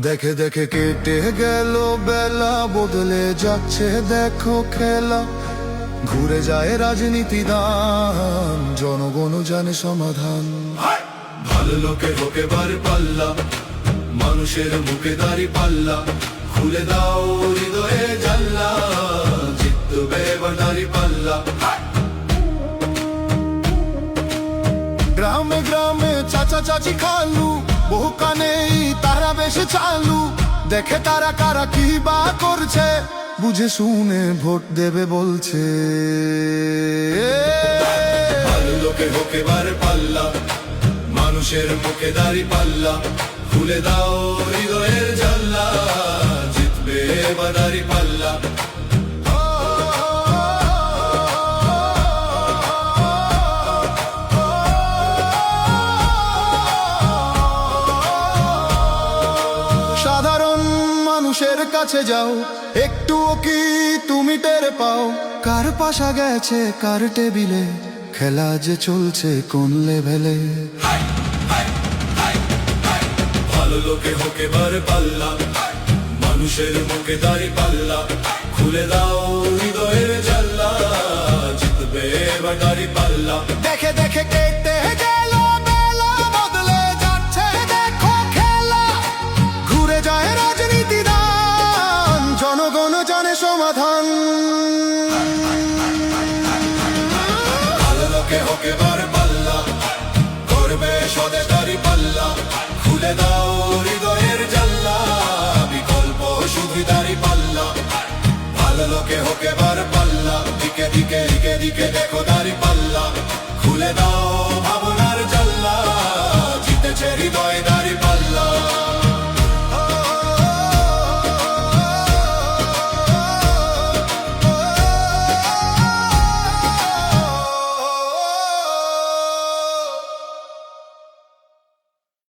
দেখে দেখে কেটে গেল বেলা, বদলে যাচ্ছে দেখো খেলা। ঘুরে যায় রাজনীতি দান, জনগণ জানে সমাধান। ভালো লোকে হোক এবার পাল্লা, মানুষের মুখে দাড়ি পাল্লা। খুলে দাও হৃদয়ে জানলা, জিতবে এবার দাড়ি পাল্লা। গ্রামে গ্রামে চাচা চাচি খালু, বহু কানেই তারা বেশি চালু। দেখে তারা কারা কি বা করছে, বুঝে শুনে ভোট দেবে বলছে। ভালো লোকে হোক এবার পাল্লা, মানুষের মুখে দাড়ি পাল্লা। খুলে দাও হৃদয়ের জানলা, জিতবে এবার দাড়ি পাল্লা। সাধারণ মানুষের কাছে যাও, একটুও কি তুমি টের পাও? কার পাশা গেছে কার টেবিলে, খেলা যে চলছে কোন লেভেলে। ভালো লোকে হোক এবার পাল্লা, মানুষের মুখে দাড়ি পাল্লা। খুলে দাও হৃদয়ের জানলা, জিতবে এবার দাড়ি পাল্লা। দেখে দেখে কেটে গেল বেলা, বদলে যাচ্ছে দেখো খেলা। ঘুরে যায় রাজনীতি দান, জনগণ জানে সমাধান। ভালো লোকে হোক এবার পাল্লা, করবে স্বদেশ দাড়ি পাল্লা। খুলে দাও হৃদয়ের জানলা, বিকল্প শুধু দাড়ি পাল্লা। ভালো লোকে হোক এবার পাল্লা, দিকে দিকে দিকে দিকে দেখো দাড়ি পাল্লা। খুলে দাও